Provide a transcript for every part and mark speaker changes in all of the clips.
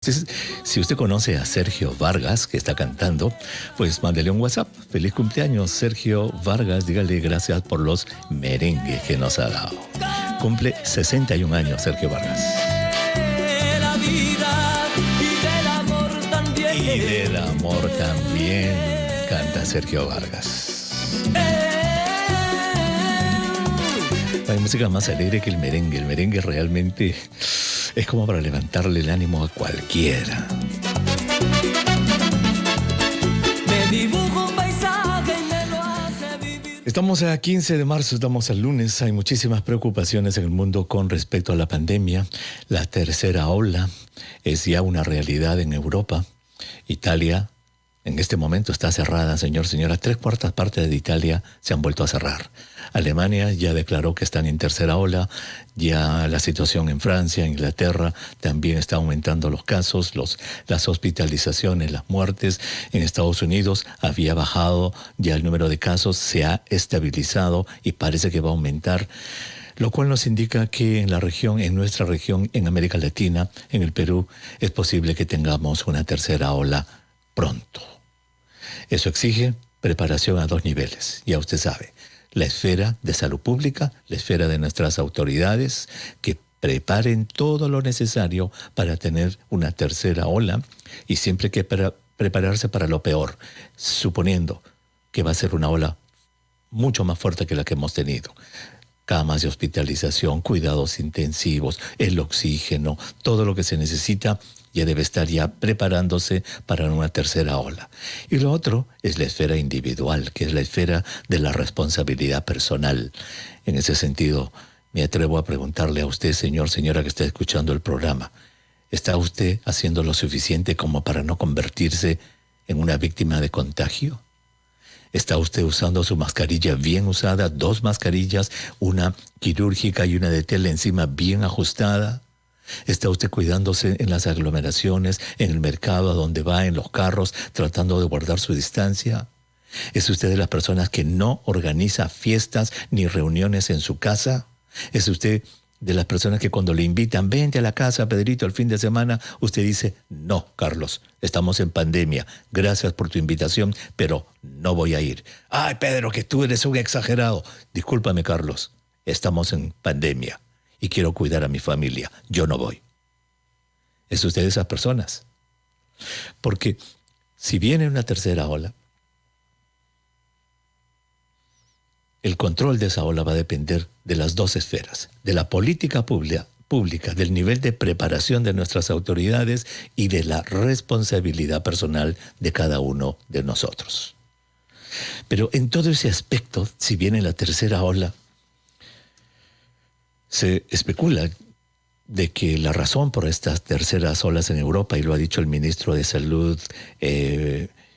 Speaker 1: Entonces, si usted conoce a Sergio Vargas, que está cantando, pues mándele un WhatsApp. Feliz cumpleaños, Sergio Vargas. Dígale gracias por los merengues que nos ha dado. Cumple 61 años, Sergio Vargas.
Speaker 2: La vida y del amor también.
Speaker 1: Y del amor también canta Sergio Vargas. Hay música más alegre que el merengue. El merengue realmente es como para levantarle el ánimo a cualquiera.
Speaker 2: Me dibujo un paisaje y me lo hace vivir.
Speaker 1: Estamos a 15 de marzo, estamos al lunes. Hay muchísimas preocupaciones en el mundo con respecto a la pandemia. La tercera ola es ya una realidad en Europa. Italia en este momento está cerrada, señora. 3/4 partes de Italia se han vuelto a cerrar. Alemania ya declaró que están en tercera ola. Ya la situación en Francia, Inglaterra, también está aumentando los casos, las hospitalizaciones, las muertes. En Estados Unidos había bajado ya el número de casos, se ha estabilizado y parece que va a aumentar. Lo cual nos indica que en la región, en nuestra región, en América Latina, en el Perú, es posible que tengamos una tercera ola pronto. Eso exige preparación a 2 niveles, ya usted sabe. La esfera de salud pública, la esfera de nuestras autoridades, que preparen todo lo necesario para tener una tercera ola y siempre hay que prepararse para lo peor, suponiendo que va a ser una ola mucho más fuerte que la que hemos tenido. Camas de hospitalización, cuidados intensivos, el oxígeno, todo lo que se necesita ya debe estar ya preparándose para una tercera ola. Y lo otro es la esfera individual, que es la esfera de la responsabilidad personal. En ese sentido, me atrevo a preguntarle a usted, señora que está escuchando el programa, ¿está usted haciendo lo suficiente como para no convertirse en una víctima de contagio? ¿Está usted usando su mascarilla bien usada, 2 mascarillas, una quirúrgica y una de tela encima bien ajustada? ¿Está usted cuidándose en las aglomeraciones, en el mercado, a donde va, en los carros, tratando de guardar su distancia? ¿Es usted de las personas que no organiza fiestas ni reuniones en su casa? ¿Es usted de las personas que cuando le invitan, vente a la casa, Pedrito, el fin de semana, usted dice, no, Carlos, estamos en pandemia, gracias por tu invitación, pero no voy a ir? Ay, Pedro, que tú eres un exagerado. Discúlpame, Carlos, estamos en pandemia y quiero cuidar a mi familia, yo no voy. ¿Es usted de esas personas? Porque si viene una tercera ola, el control de esa ola va a depender de las 2 esferas, de la política pública, del nivel de preparación de nuestras autoridades y de la responsabilidad personal de cada uno de nosotros. Pero en todo ese aspecto, si viene la tercera ola, se especula de que la razón por estas terceras olas en Europa, y lo ha dicho el ministro de Salud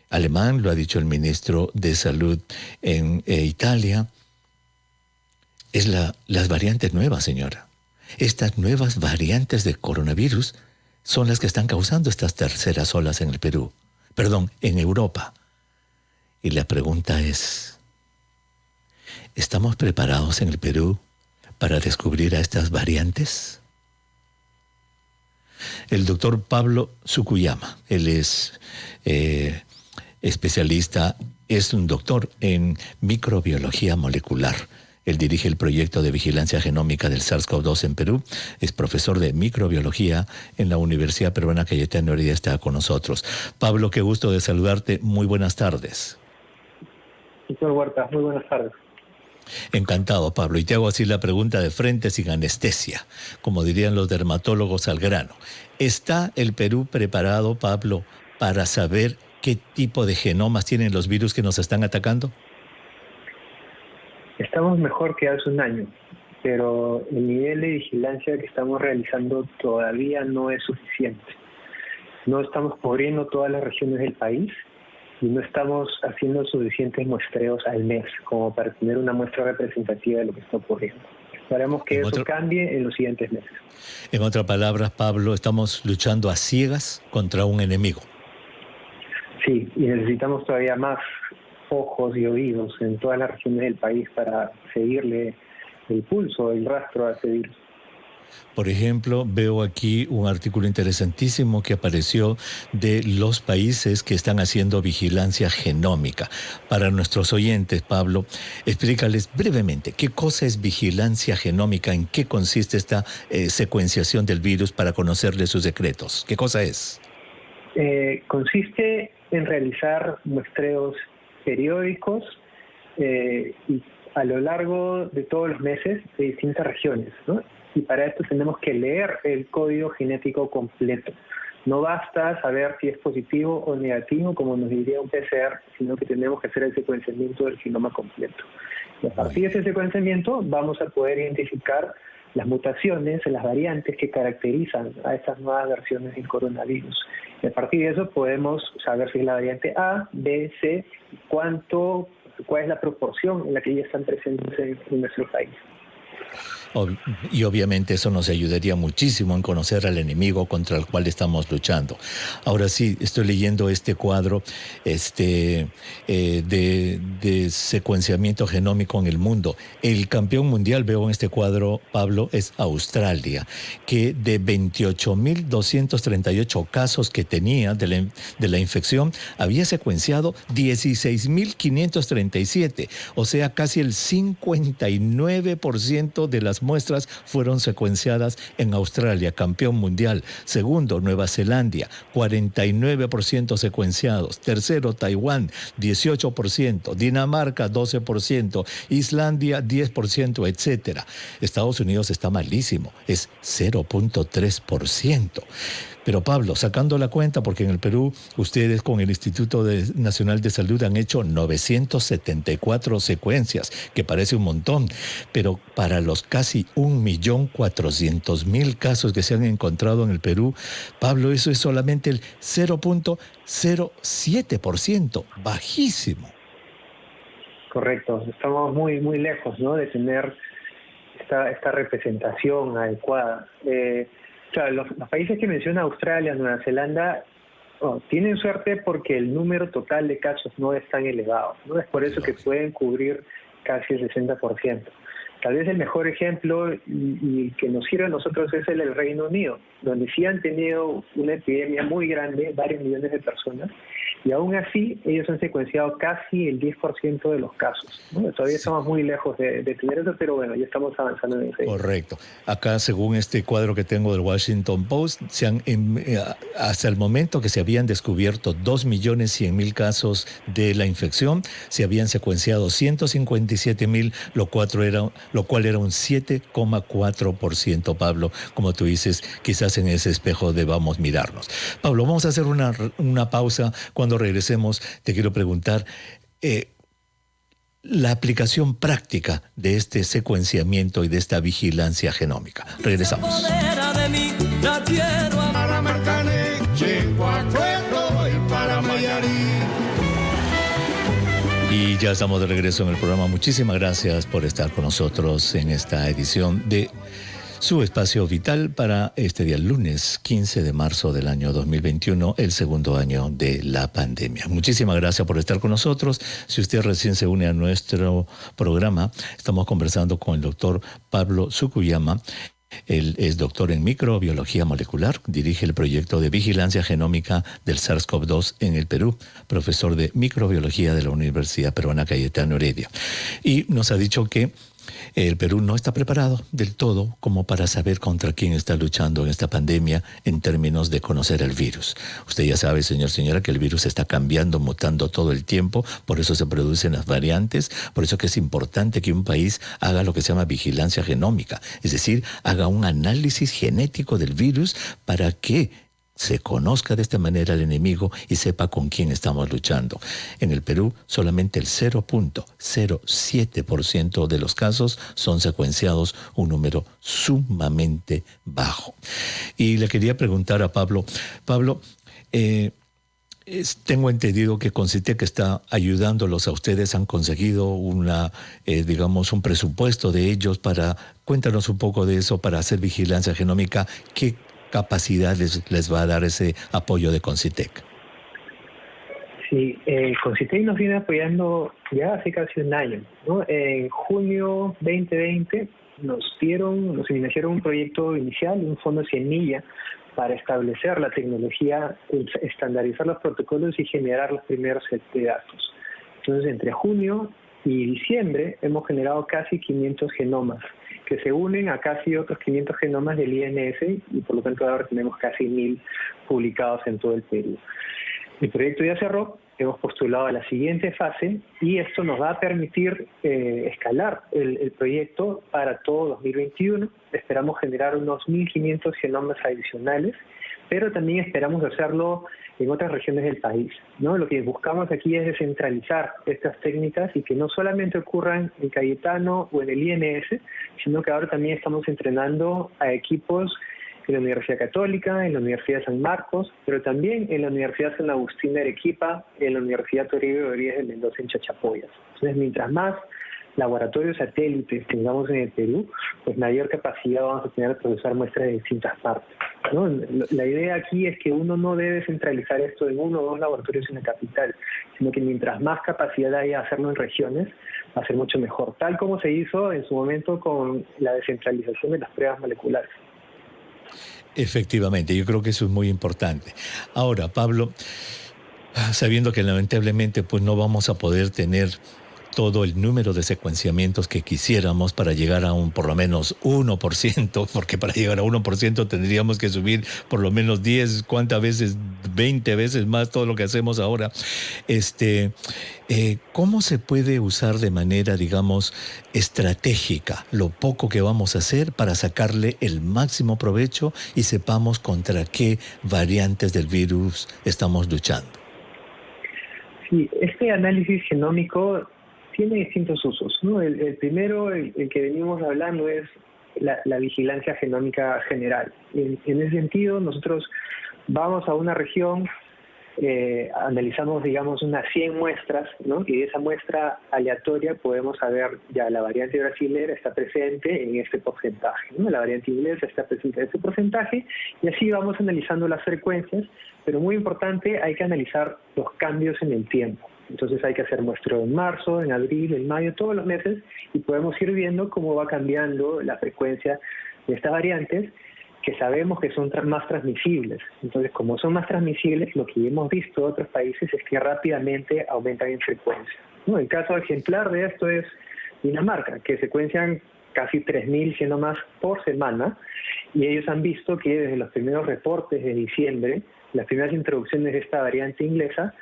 Speaker 1: alemán, lo ha dicho el ministro de Salud en Italia, es las variantes nuevas, señora. Estas nuevas variantes de coronavirus son las que están causando estas terceras olas en el Perú. Perdón, en Europa. Y la pregunta es, ¿estamos preparados en el Perú para descubrir a estas variantes? El doctor Pablo Tsukuyomi, él es especialista, es un doctor en microbiología molecular. Él dirige el proyecto de vigilancia genómica del SARS-CoV-2 en Perú. Es profesor de microbiología en la Universidad Peruana Cayetano Heredia. Está con nosotros. Pablo, qué gusto de saludarte. Muy buenas tardes.
Speaker 3: Doctor Huerta, muy buenas tardes.
Speaker 1: Encantado, Pablo. Y te hago así la pregunta de frente, sin anestesia, como dirían los dermatólogos al grano. ¿Está el Perú preparado, Pablo, para saber qué tipo de genomas tienen los virus que nos están atacando?
Speaker 3: Estamos mejor que hace un año, pero el nivel de vigilancia que estamos realizando todavía no es suficiente. No estamos cubriendo todas las regiones del país y no estamos haciendo suficientes muestreos al mes como para tener una muestra representativa de lo que está ocurriendo. Esperamos que eso cambie en los siguientes meses.
Speaker 1: En otras palabras, Pablo, estamos luchando a ciegas contra un enemigo.
Speaker 3: Sí, y necesitamos todavía más ojos y oídos en todas las regiones del país para seguirle el pulso, el rastro a ese virus.
Speaker 1: Por ejemplo, veo aquí un artículo interesantísimo que apareció de los países que están haciendo vigilancia genómica. Para nuestros oyentes, Pablo, explícales brevemente qué cosa es vigilancia genómica, en qué consiste esta secuenciación del virus para conocerle sus secretos. ¿Qué cosa es?
Speaker 3: Consiste en realizar muestreos periódicos y a lo largo de todos los meses de distintas regiones, ¿no? Y para esto tenemos que leer el código genético completo. No basta saber si es positivo o negativo, como nos diría un PCR, sino que tenemos que hacer el secuenciamiento del genoma completo. Y a partir de ese secuenciamiento vamos a poder identificar las mutaciones, las variantes que caracterizan a estas nuevas versiones del coronavirus. Y a partir de eso podemos saber si es la variante A, B, C, cuál es la proporción en la que ya están presentes en nuestro país.
Speaker 1: Y obviamente eso nos ayudaría muchísimo en conocer al enemigo contra el cual estamos luchando. Ahora sí, estoy leyendo este cuadro de secuenciamiento genómico en el mundo. El campeón mundial, veo en este cuadro, Pablo, es Australia, que de 28.238 casos que tenía de la infección, había secuenciado 16.537, o sea, casi el 59% de las muestras fueron secuenciadas en Australia, campeón mundial. Segundo, Nueva Zelanda, 49% secuenciados. Tercero, Taiwán, 18%. Dinamarca, 12%. Islandia, 10%, etcétera. Estados Unidos está malísimo, es 0.3%. Pero Pablo, sacando la cuenta, porque en el Perú ustedes con el Instituto Nacional de Salud han hecho 974 secuencias, que parece un montón, pero para los casi 1.400.000 casos que se han encontrado en el Perú, Pablo, eso es solamente el 0.07%, bajísimo.
Speaker 3: Correcto, estamos muy, muy lejos, ¿no?, de tener esta representación adecuada. Claro, los países que menciona, Australia, Nueva Zelanda, tienen suerte porque el número total de casos no es tan elevado, ¿no? Es por eso que pueden cubrir casi el 60%. Tal vez el mejor ejemplo y que nos sirve a nosotros es el Reino Unido, donde sí han tenido una epidemia muy grande, varios millones de personas, y aún así ellos han secuenciado casi el 10% de los casos, ¿no? Todavía estamos muy lejos de tener eso, pero bueno, ya estamos avanzando en eso.
Speaker 1: Correcto. Acá, según este cuadro que tengo del Washington Post, hasta el momento que se habían descubierto 2.100.000 casos de la infección, se habían secuenciado 157.000, lo cual era un 7,4%, Pablo. Como tú dices, quizás en ese espejo debamos mirarnos. Pablo, vamos a hacer una pausa. Cuando regresemos, te quiero preguntar la aplicación práctica de este secuenciamiento y de esta vigilancia genómica. Regresamos. Y ya estamos de regreso en el programa. Muchísimas gracias por estar con nosotros en esta edición de su espacio vital para este día, lunes 15 de marzo del año 2021, el segundo año de la pandemia. Muchísimas gracias por estar con nosotros. Si usted recién se une a nuestro programa, estamos conversando con el doctor Pablo Sukuyama. Él es doctor en microbiología molecular, dirige el proyecto de vigilancia genómica del SARS-CoV-2 en el Perú, profesor de microbiología de la Universidad Peruana Cayetano Heredia. Y nos ha dicho que el Perú no está preparado del todo como para saber contra quién está luchando en esta pandemia en términos de conocer el virus. Usted ya sabe, señora, que el virus está cambiando, mutando todo el tiempo, por eso se producen las variantes, por eso que es importante que un país haga lo que se llama vigilancia genómica, es decir, haga un análisis genético del virus para que se conozca de esta manera el enemigo y sepa con quién estamos luchando. En el Perú, solamente el 0.07% de los casos son secuenciados, un número sumamente bajo. Y le quería preguntar a Pablo, tengo entendido que CONCITEC está ayudándolos a ustedes, han conseguido un presupuesto de ellos cuéntanos un poco de eso para hacer vigilancia genómica. ¿Qué capacidades les va a dar ese apoyo de CONCITEC?
Speaker 3: Sí, CONCITEC nos viene apoyando ya hace casi un año, ¿no? En junio 2020 nos financiaron un proyecto inicial, un fondo semilla, para establecer la tecnología, estandarizar los protocolos y generar los primeros sets de datos. Entonces, entre junio y diciembre hemos generado casi 500 genomas, que se unen a casi otros 500 genomas del INS, y por lo tanto ahora tenemos casi 1000 publicados en todo el Perú. El proyecto ya cerró, hemos postulado a la siguiente fase y esto nos va a permitir escalar el proyecto para todo 2021. Esperamos generar unos 1.500 genomas adicionales, pero también esperamos hacerlo en otras regiones del país, ¿no? Lo que buscamos aquí es descentralizar estas técnicas y que no solamente ocurran en Cayetano o en el INS, sino que ahora también estamos entrenando a equipos en la Universidad Católica, en la Universidad de San Marcos, pero también en la Universidad San Agustín de Arequipa, en la Universidad Toribio Rodríguez de Mendoza en Chachapoyas. Entonces, mientras más laboratorios satélites tengamos en el Perú, pues mayor capacidad vamos a tener de procesar muestras de distintas partes, ¿no? La idea aquí es que uno no debe centralizar esto en 1 o 2 laboratorios en la capital, sino que mientras más capacidad haya de hacerlo en regiones, va a ser mucho mejor, tal como se hizo en su momento con la descentralización de las pruebas moleculares.
Speaker 1: Efectivamente, yo creo que eso es muy importante. Ahora, Pablo, sabiendo que lamentablemente pues no vamos a poder tener todo el número de secuenciamientos que quisiéramos para llegar a por lo menos 1%, porque para llegar a 1% tendríamos que subir por lo menos 10, ¿cuántas veces? 20 veces más todo lo que hacemos ahora. ¿Cómo se puede usar de manera, digamos, estratégica lo poco que vamos a hacer para sacarle el máximo provecho y sepamos contra qué variantes del virus estamos luchando?
Speaker 3: Sí, este análisis genómico tiene distintos usos, ¿no? El primero, el que venimos hablando, es la vigilancia genómica general. En ese sentido, nosotros vamos a una región, analizamos, digamos, unas 100 muestras, ¿no? Y de esa muestra aleatoria podemos saber, ya la variante brasilera está presente en este porcentaje, ¿no? La variante inglesa está presente en este porcentaje, y así vamos analizando las frecuencias, pero muy importante, hay que analizar los cambios en el tiempo. Entonces hay que hacer muestreo en marzo, en abril, en mayo, todos los meses, y podemos ir viendo cómo va cambiando la frecuencia de estas variantes, que sabemos que son más transmisibles. Entonces, como son más transmisibles, lo que hemos visto en otros países es que rápidamente aumentan en frecuencia, ¿no? El caso ejemplar de esto es Dinamarca, que secuencian casi 3.000 genomas por semana, y ellos han visto que desde los primeros reportes de diciembre, las primeras introducciones de esta variante inglesa,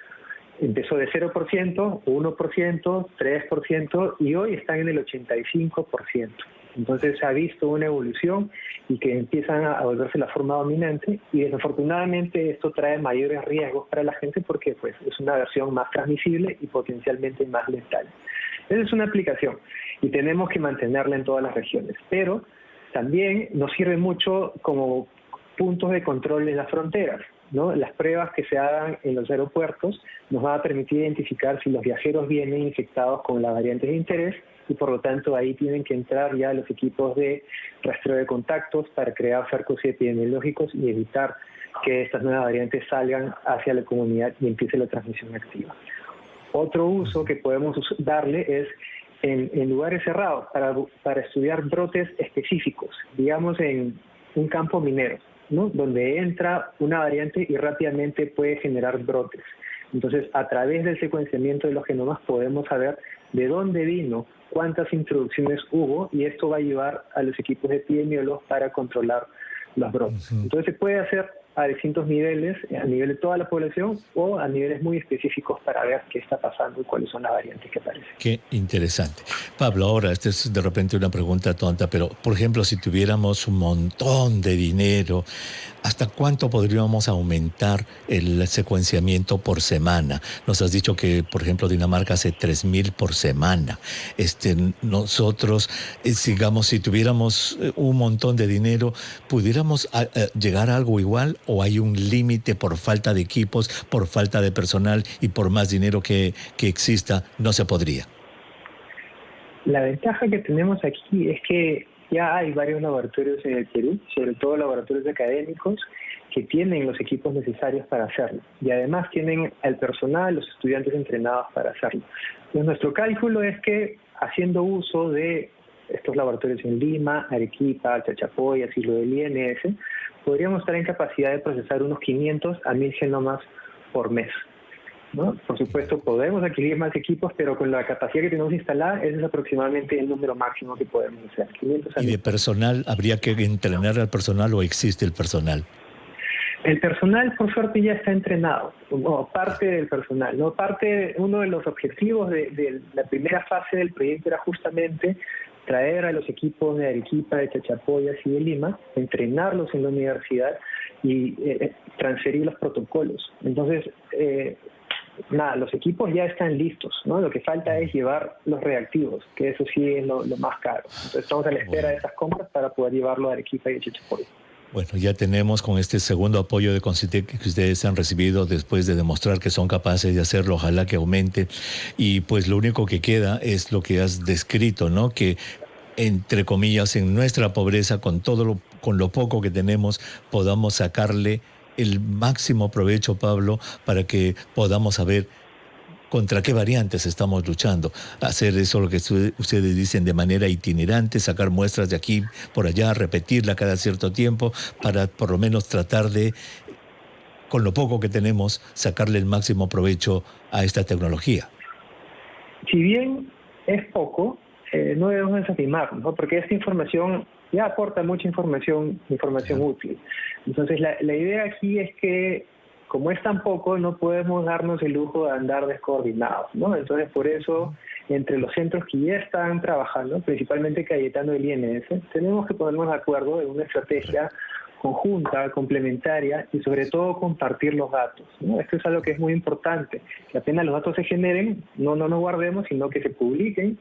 Speaker 3: empezó de 0%, 1%, 3%, y hoy están en el 85%. Entonces se ha visto una evolución y que empiezan a volverse la forma dominante, y desafortunadamente esto trae mayores riesgos para la gente porque pues es una versión más transmisible y potencialmente más letal. Esa es una aplicación y tenemos que mantenerla en todas las regiones, pero también nos sirve mucho como puntos de control en las fronteras, ¿no? Las pruebas que se hagan en los aeropuertos nos van a permitir identificar si los viajeros vienen infectados con las variantes de interés, y por lo tanto ahí tienen que entrar ya los equipos de rastreo de contactos para crear cercos epidemiológicos y evitar que estas nuevas variantes salgan hacia la comunidad y empiece la transmisión activa. Otro uso que podemos darle es en lugares cerrados para estudiar brotes específicos, digamos en un campo minero, ¿no? Donde entra una variante y rápidamente puede generar brotes. Entonces, a través del secuenciamiento de los genomas podemos saber de dónde vino, cuántas introducciones hubo, y esto va a ayudar a los equipos de epidemiólogos para controlar los brotes. Entonces, se puede hacer a distintos niveles, a nivel de toda la población o a niveles muy específicos para ver qué está pasando y cuáles son las variantes que aparecen.
Speaker 1: Qué interesante. Pablo, ahora, esta es de repente una pregunta tonta, pero por ejemplo, si tuviéramos un montón de dinero, ¿hasta cuánto podríamos aumentar el secuenciamiento por semana? Nos has dicho que, por ejemplo, Dinamarca hace 3.000 por semana. Nosotros, digamos, si tuviéramos un montón de dinero, ¿pudiéramos llegar a algo igual, o hay un límite por falta de equipos, por falta de personal y por más dinero que exista, no se podría?
Speaker 3: La ventaja que tenemos aquí es que ya hay varios laboratorios en el Perú, sobre todo laboratorios académicos, que tienen los equipos necesarios para hacerlo. Y además tienen el personal, los estudiantes entrenados para hacerlo. Entonces, nuestro cálculo es que haciendo uso de estos laboratorios en Lima, Arequipa, Chachapoyas y lo del INS, podríamos estar en capacidad de procesar unos 500 a 1000 genomas por mes, ¿no? Por supuesto, podemos adquirir más equipos, pero con la capacidad que tenemos instalada, ese es aproximadamente el número máximo que podemos hacer. 500 a
Speaker 1: ¿Y
Speaker 3: 1000.
Speaker 1: de personal, habría que entrenar al personal o existe el personal?
Speaker 3: El personal, por suerte, ya está entrenado, o parte del personal, ¿no? Uno de los objetivos de la primera fase del proyecto era justamente traer a los equipos de Arequipa, de Chachapoyas y de Lima, entrenarlos en la universidad y transferir los protocolos. Entonces, los equipos ya están listos, ¿no? Lo que falta es llevar los reactivos, que eso sí es lo más caro. Entonces, estamos a la espera de esas compras para poder llevarlo a Arequipa y a Chachapoyas.
Speaker 1: Bueno, ya tenemos con este segundo apoyo de CONCITEC que ustedes han recibido después de demostrar que son capaces de hacerlo, ojalá que aumente. Y pues lo único que queda es lo que has descrito, ¿no? Que, entre comillas, en nuestra pobreza, con lo poco que tenemos, podamos sacarle el máximo provecho, Pablo, para que podamos saber contra qué variantes estamos luchando. Hacer eso, lo que ustedes dicen, de manera itinerante, sacar muestras de aquí por allá, repetirla cada cierto tiempo, para por lo menos tratar de, con lo poco que tenemos, sacarle el máximo provecho a esta tecnología.
Speaker 3: Si bien es poco, no debemos desanimarnos, ¿no? Porque esta información ya aporta mucha información útil. Entonces, la idea aquí es que, como es tan poco, no podemos darnos el lujo de andar descoordinados, ¿no? Entonces, por eso, entre los centros que ya están trabajando, principalmente Cayetano y el INS, tenemos que ponernos de acuerdo en una estrategia conjunta, complementaria y sobre todo compartir los datos, ¿no? Esto es algo que es muy importante, que apenas los datos se generen, no nos guardemos, sino que se publiquen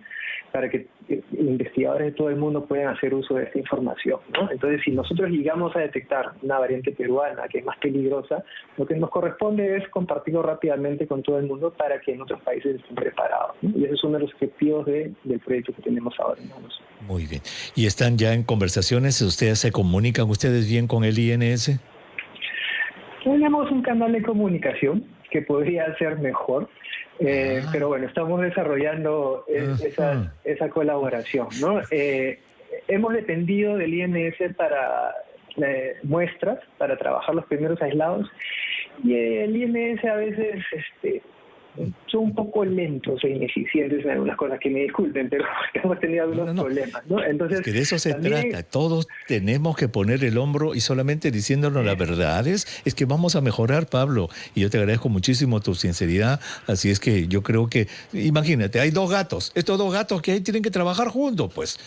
Speaker 3: para que investigadores de todo el mundo puedan hacer uso de esta información, ¿no? Entonces, si nosotros llegamos a detectar una variante peruana que es más peligrosa, lo que nos corresponde es compartirlo rápidamente con todo el mundo para que en otros países estén preparados, ¿no? Y ese es uno de los objetivos del proyecto que tenemos ahora, ¿no?
Speaker 1: Muy bien. ¿Y están ya en conversaciones? ¿Ustedes se comunican ustedes bien con el INS?
Speaker 3: Tenemos un canal de comunicación que podría ser mejor, pero bueno, estamos desarrollando esa colaboración, ¿no? Hemos dependido del INS para muestras, para trabajar los primeros aislados, y el INS a veces son un poco lentos e ineficientes en algunas cosas, que me disculpen, pero hemos tenido algunos problemas, ¿no? Entonces,
Speaker 1: es que de eso se
Speaker 3: también
Speaker 1: trata. Todos tenemos que poner el hombro y solamente diciéndonos la verdad es que vamos a mejorar, Pablo. Y yo te agradezco muchísimo tu sinceridad. Así es que yo creo que, imagínate, hay dos gatos. Estos dos gatos que ahí tienen que trabajar juntos, pues.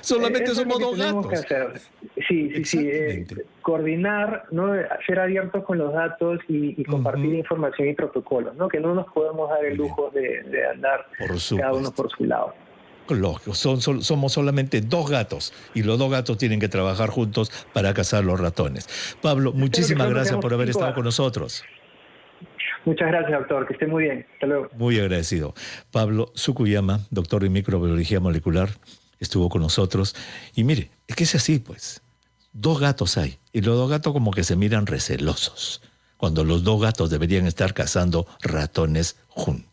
Speaker 1: Solamente somos dos gatos.
Speaker 3: Sí. Coordinar, ¿no? Ser abiertos con los datos y compartir información y protocolos, ¿no? Que no nos podemos dar el lujo de andar cada uno por su lado.
Speaker 1: Lógico, somos solamente dos gatos y los dos gatos tienen que trabajar juntos para cazar los ratones. Pablo, muchísimas gracias por haber estado con nosotros.
Speaker 3: Muchas gracias, doctor. Que esté muy bien. Hasta luego.
Speaker 1: Muy agradecido. Pablo Sukuyama, doctor en microbiología molecular, estuvo con nosotros. Y mire, es que es así, pues. Dos gatos hay. Y los dos gatos como que se miran recelosos, cuando los dos gatos deberían estar cazando ratones juntos.